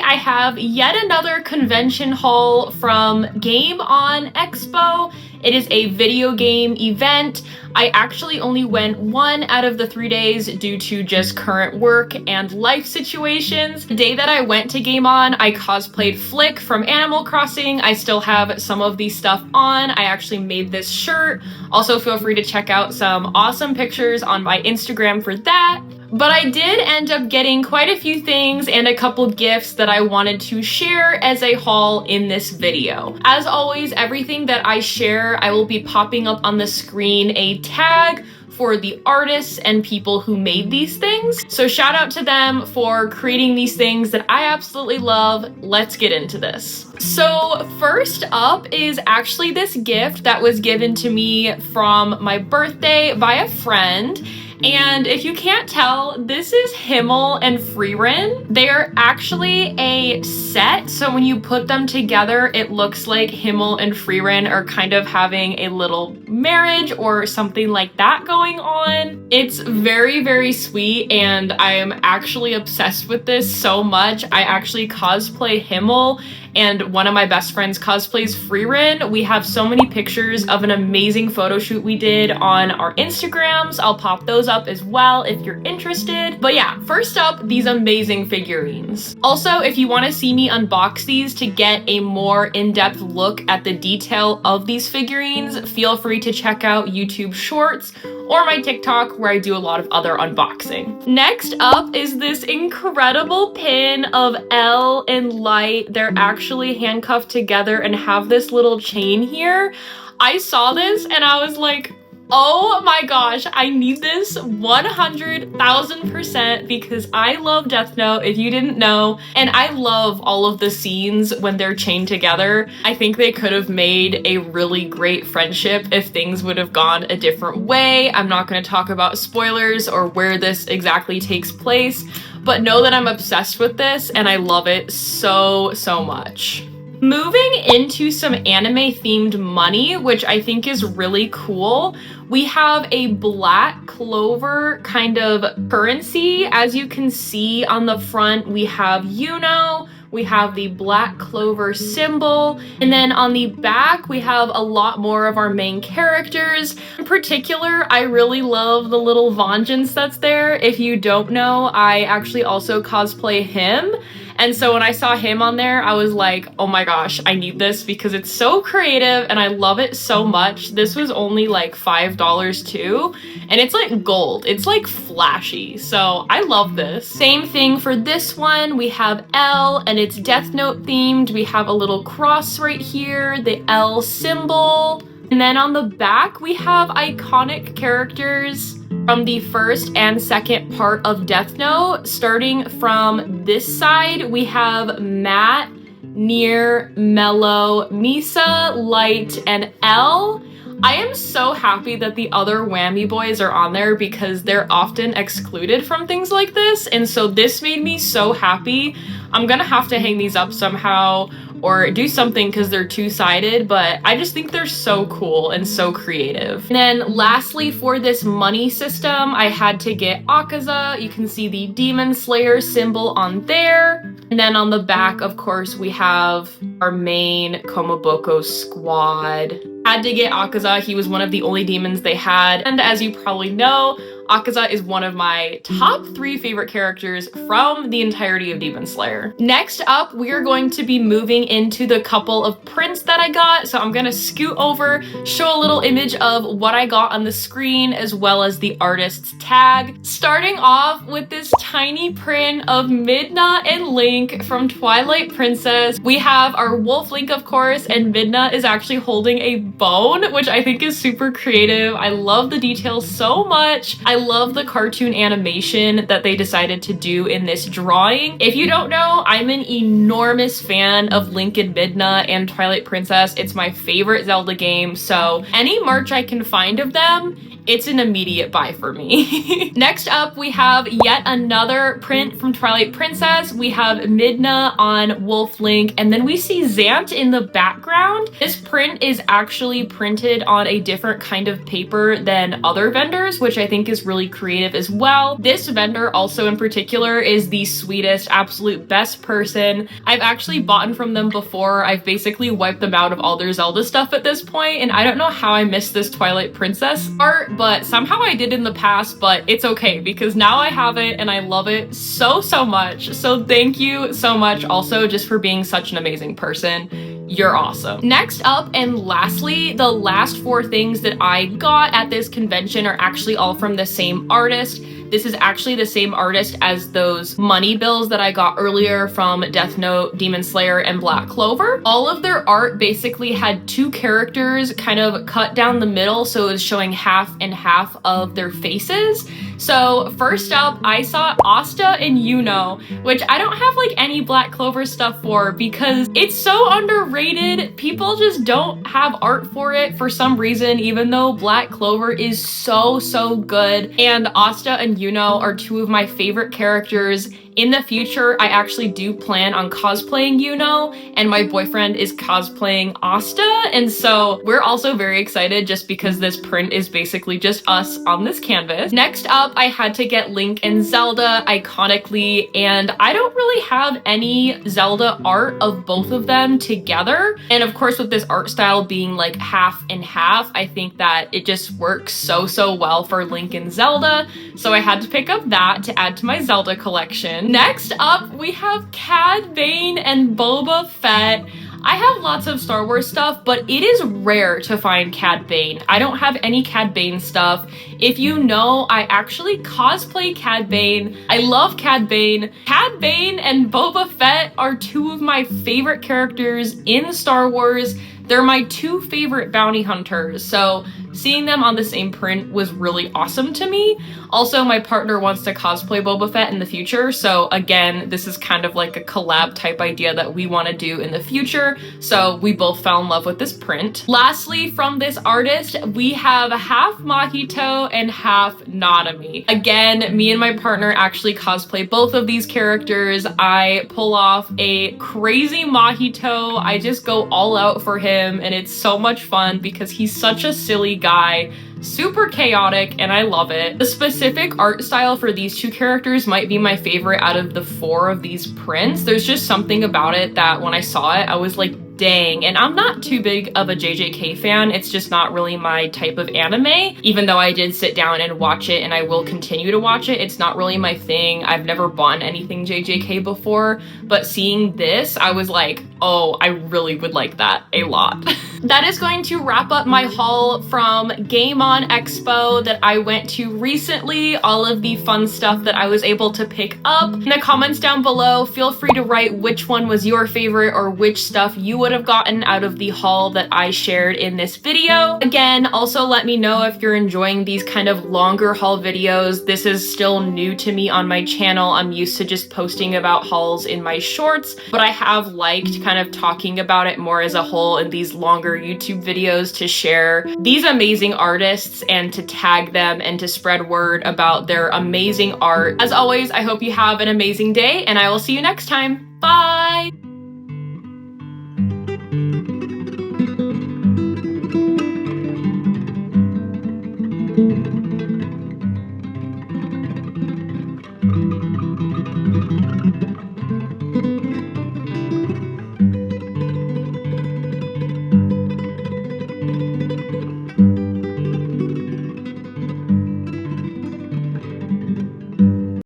I have yet another convention haul from Game On Expo. It is a video game event. I actually only went 1 out of the 3 days due to just current work and life situations. The day that I went to Game On, I cosplayed Flick from Animal Crossing. I still have some of these stuff on. I actually made this shirt. Also, feel free to check out some awesome pictures on my Instagram for that. But I did end up getting quite a few things and a couple gifts that I wanted to share as a haul in this video. As always, everything that I share, I will be popping up on the screen a tag for the artists and people who made these things. So shout out to them for creating these things that I absolutely love. Let's get into this. So first up is actually this gift that was given to me from my birthday by a friend. And if you can't tell, this is Himmel and Frieren. They are actually a set, so when you put them together, it looks like Himmel and Frieren are kind of having a little marriage or something like that going on. It's very, very sweet, and I am actually obsessed with this so much. I actually cosplay Himmel, and one of my best friends cosplays Frieren. We have so many pictures of an amazing photo shoot we did on our Instagrams. I'll pop those up as well if you're interested. But yeah, first up, these amazing figurines. Also, if you want to see me unbox these to get a more in-depth look at the detail of these figurines, feel free to check out YouTube Shorts or my TikTok where I do a lot of other unboxing. Next up is this incredible pin of Elle and Light. They're actually handcuffed together and have this little chain here. I saw this and I was like, oh my gosh, I need this 100,000% because I love Death Note, if you didn't know, and I love all of the scenes when they're chained together. I think they could have made a really great friendship if things would have gone a different way. I'm not going to talk about spoilers or where this exactly takes place, but know that I'm obsessed with this and I love it so, so much. Moving into some anime-themed money, which I think is really cool, we have a black clover kind of currency. As you can see on the front, we have Yuno, we have the black clover symbol, and then on the back, we have a lot more of our main characters. In particular, I really love the little Vengeance that's there. If you don't know, I actually also cosplay him. And so when I saw him on there, I was like, oh my gosh, I need this because it's so creative and I love it so much. This was only like $5 too, and it's like gold. It's like flashy, so I love this. Same thing for this one. We have Elle and it's Death Note themed. We have a little cross right here, the L symbol. And then on the back, we have iconic characters from the first and second part of Death Note. Starting from this side, we have Matt, Nier, Mello, Misa, Light, and Elle. I am so happy that the other Whammy boys are on there because they're often excluded from things like this, and so this made me so happy. I'm gonna have to hang these up somehow or do something because they're two-sided, but I just think they're so cool and so creative. And then lastly, for this money system, I had to get Akaza. You can see the Demon Slayer symbol on there. And then on the back, of course, we have our main Komaboko squad. Had to get Akaza. He was one of the only demons they had. And as you probably know, Akaza is one of my top 3 favorite characters from the entirety of Demon Slayer. Next up, we are going to be moving into the couple of prints that I got. So I'm gonna scoot over, show a little image of what I got on the screen, as well as the artist's tag. Starting off with this tiny print of Midna and Link from Twilight Princess. We have our Wolf Link, of course, and Midna is actually holding a bone, which I think is super creative. I love the details so much. I love the cartoon animation that they decided to do in this drawing. If you don't know, I'm an enormous fan of Link and Midna and Twilight Princess. It's my favorite Zelda game, so any merch I can find of them it's an immediate buy for me. Next up, we have yet another print from Twilight Princess. We have Midna on Wolf Link, and then we see Zant in the background. This print is actually printed on a different kind of paper than other vendors, which I think is really creative as well. This vendor also in particular is the sweetest, absolute best person. I've actually bought from them before. I've basically wiped them out of all their Zelda stuff at this point, and I don't know how I missed this Twilight Princess art, but somehow I did in the past, but it's okay because now I have it and I love it so much. So thank you so much also just for being such an amazing person. You're awesome. Next up and lastly, the last 4 things that I got at this convention are actually all from the same artist. This is actually the same artist as those money bills that I got earlier from Death Note, Demon Slayer, and Black Clover. All of their art basically had 2 characters kind of cut down the middle, so it was showing half and half of their faces. So first up, I saw Asta and Yuno, which I don't have like any Black Clover stuff for because it's so underrated. People just don't have art for it for some reason, even though Black Clover is so good. And Asta and Yuno are 2 of my favorite characters. In the future, I actually do plan on cosplaying Yuno, and my boyfriend is cosplaying Asta, and so we're also very excited just because this print is basically just us on this canvas. Next up, I had to get Link and Zelda iconically, and I don't really have any Zelda art of both of them together. And of course, with this art style being like half and half, I think that it just works so well for Link and Zelda. So I had to pick up that to add to my Zelda collection. Next up, we have Cad Bane and Boba Fett. I have lots of Star Wars stuff, but it is rare to find Cad Bane. I don't have any Cad Bane stuff. If you know, I actually cosplay Cad Bane. I love Cad Bane. Cad Bane and Boba Fett are 2 of my favorite characters in Star Wars. They're my 2 favorite bounty hunters, so seeing them on the same print was really awesome to me. Also, my partner wants to cosplay Boba Fett in the future, so again, this is kind of like a collab type idea that we want to do in the future, so we both fell in love with this print. Lastly, from this artist, we have half Mahito and half Nanami. Again, me and my partner actually cosplay both of these characters. I pull off a crazy Mahito. I just go all out for him, and it's so much fun because he's such a silly guy, super chaotic, and I love it. The specific art style for these 2 characters might be my favorite out of the 4 of these prints. There's just something about it that when I saw it, I was like, dang. And I'm not too big of a JJK fan. It's just not really my type of anime. Even though I did sit down and watch it and I will continue to watch it, it's not really my thing. I've never bought anything JJK before, but seeing this, I was like, oh, I really would like that a lot. That is going to wrap up my haul from Game On Expo that I went to recently, all of the fun stuff that I was able to pick up. In the comments down below, feel free to write which one was your favorite or which stuff you would have gotten out of the haul that I shared in this video. Again, also let me know if you're enjoying these kind of longer haul videos. This is still new to me on my channel. I'm used to just posting about hauls in my shorts, but I have liked kind of talking about it more as a whole in these longer YouTube videos to share these amazing artists and to tag them and to spread word about their amazing art. As always, I hope you have an amazing day and I will see you next time. Bye!